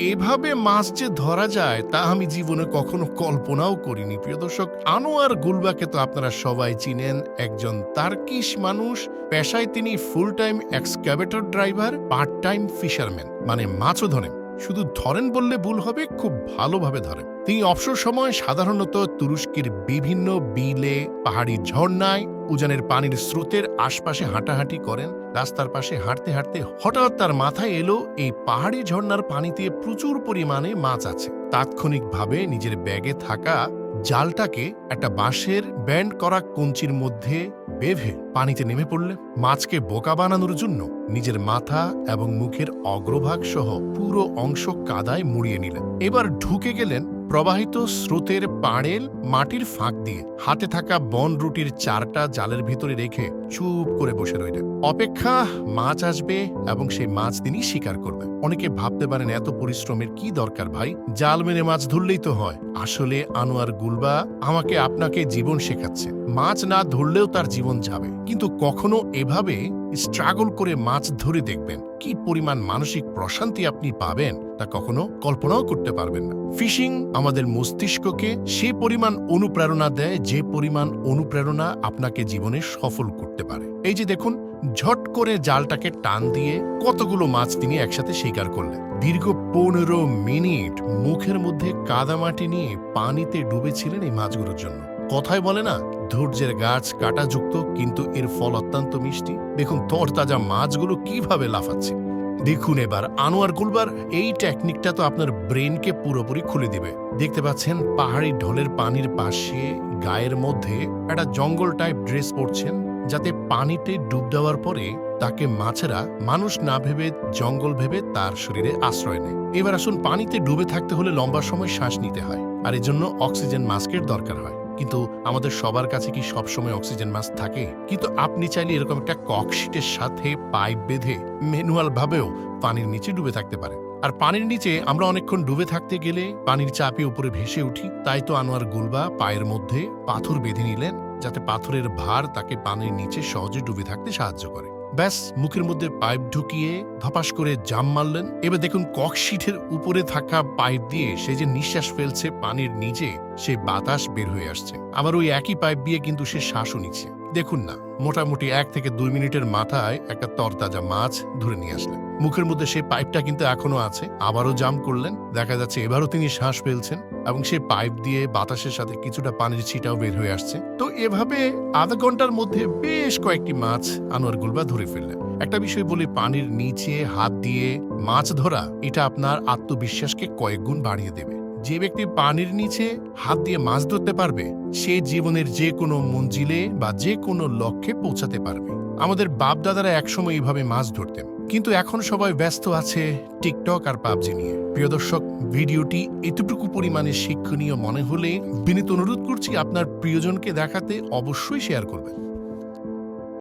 এভাবে মাছ যে ধরা যায় তা আমি জীবনে কখনো কল্পনাও করিনি। প্রিয় দর্শক, আনোয়ার গুলবাকে তো আপনারা সবাই চিনেন। একজন তার্কিশ মানুষ, পেশায় তিনি full time excavator driver, part time fisherman, মানে মাছও ধরেন। শুধু ধরেন বললে ভুল হবে, খুব ভালোভাবে ধরেন। তিনি অবসর সময় সাধারণত তুরস্কের বিভিন্ন বিলে, পাহাড়ি ঝর্ণায়, উজানের পানির স্রোতের আশপাশে হাঁটাহাঁটি করেন। রাস্তার পাশে হাঁটতে হাঁটতে হঠাৎ তার মাথায় এলো এই পাহাড়ি ঝর্ণার পানিতে প্রচুর পরিমাণে মাছ আছে। তাৎক্ষণিকভাবে নিজের ব্যাগে থাকা জালটাকে একটা বাঁশের ব্যান্ড করা কঞ্চির মধ্যে বেঁধে পানিতে নেমে পড়লে মাছকে বোকা বানানোর জন্য নিজের মাথা এবং মুখের অগ্রভাগ সহ পুরো অংশ কাদায় মুড়িয়ে নিলেন। এবার ঢুকে গেলেন প্রবাহিত স্রোতের পাড়েল মাটির ফাঁক দিয়ে। হাতে থাকা বন রুটির চারটা জালের ভিতরে রেখে চুপ করে বসে রইলেন। অপেক্ষা, মাছ আসবে এবং সেই মাছ তিনি শিকার করবেন। অনেকে ভাবতে পারেন এত পরিশ্রমের কি দরকার ভাই, জাল মেরে মাছ ধরলেই তো হয়। আসলে আনোয়ার গুলবা আমাকে আপনাকে জীবন শেখাচ্ছে। মাছ না ধরলেও তার জীবন যাবে, কিন্তু কখনো এভাবে স্ট্রাগল করে মাছ ধরে দেখবেন, কি পরিমাণ মানসিক প্রশান্তি আপনি পাবেন তা কখনো কল্পনাও করতে পারবেন না। ফিশিং আমাদের মস্তিষ্ককে সে পরিমাণ অনুপ্রেরণা দেয়, যে পরিমাণ অনুপ্রেরণা আপনাকে জীবনে সফল করতে পারে। এই যে দেখুন, ঝট করে জালটাকে টান দিয়ে কতগুলো মাছ তিনি একসাথে শিকার করলেন। দীর্ঘ 15 মিনিট মুখের মধ্যে কাদামাটি নিয়ে পানিতে ডুবেছিলেন এই মাছগুলোর জন্য। কথায় বলে না, ধৈর্যের গাছ কাঁটাযুক্ত, কিন্তু এর ফল অত্যন্ত মিষ্টি। দেখুন তরতাজা মাছগুলো কিভাবে লাফাচ্ছে। দেখুন এবার আনোয়ার গুলবার এই টেকনিকটা তো আপনার ব্রেনকে পুরোপুরি খুলে দিবে। দেখতে পাচ্ছেন পাহাড়ি ঢলের পানির পাশে গায়ের মধ্যে একটা জঙ্গল টাইপ ড্রেস পরছেন, যাতে পানিতে ডুব দেওয়ার পরে তাকে মাছেরা মানুষ না ভেবে জঙ্গল ভেবে তার শরীরে আশ্রয় নেয়। এবার আসুন, পানিতে ডুবে থাকতে হলে লম্বা সময় শ্বাস নিতে হয়, আর এর জন্য অক্সিজেন মাস্কের দরকার হয়। কিন্তু আমাদের সবার কাছে কি সবসময় অক্সিজেন মাস্ক থাকে? কিন্তু আপনি চাইলে এরকম একটা ককশিটের সাথে পাইপ বেঁধে ম্যানুয়াল ভাবেও পানির নিচে ডুবে থাকতে পারে। আর পানির নিচে আমরা অনেকক্ষণ ডুবে থাকতে গেলে পানির চাপে উপরে ভেসে উঠি। তাই তো আনোয়ার গুলবা পায়ের মধ্যে পাথর বেঁধে নিলেন, যাতে পাথরের ভার তাকে পানির নিচে সহজে ডুবে থাকতে সাহায্য করে। ব্যাস, মুখের মধ্যে পাইপ ঢুকিয়ে ধপাস করে জাম মারলেন। এবার দেখুন ককশিটের উপরে থাকা পাইপ দিয়ে সে যে নিঃশ্বাস ফেলছে পানির নিচে, সেই বাতাস বের হয়ে আসছে। আবার ওই একই পাইপ দিয়ে কিন্তু সে শ্বাসও নিচ্ছে। দেখুন না, মোটামুটি 1 থেকে 2 মিনিটের মাথায় একটা তরতাজা মাছ ধরে নিয়ে আসলেন। মুখের মধ্যে সেই পাইপটা কিন্তু এখনো আছে। আবারও জাম করলেন, দেখা যাচ্ছে এবারও তিনি শ্বাস ফেলছেন এবং সেই পাইপ দিয়ে বাতাসের সাথে কিছুটা পানির ছিটাও বের হয়ে আসছে। তো এভাবে আধা ঘন্টার মধ্যে বেশ কয়েকটি মাছ আনোয়ার গুলবা ধরে ফেললেন। একটা বিষয় বলি, পানির নিচে হাত দিয়ে মাছ ধরা এটা আপনার আত্মবিশ্বাসকে কয়েক গুণ বাড়িয়ে দেবে। যে ব্যক্তি পানির নিচে হাত দিয়ে মাছ ধরতে পারবে, সে জীবনের যে কোনো মঞ্জিলে বা যে কোনো লক্ষ্যে পৌঁছাতে পারবে। আমাদের বাপ দাদারা একসময় এইভাবে মাছ ধরতেন, কিন্তু এখন সবাই ব্যস্ত আছে টিকটক আর পাবজি নিয়ে। প্রিয় দর্শক, ভিডিওটি এতটুকু পরিমাণে শিক্ষণীয় মনে হলে বিনীত অনুরোধ করছি আপনার প্রিয়জনকে দেখাতে অবশ্যই শেয়ার করবেন।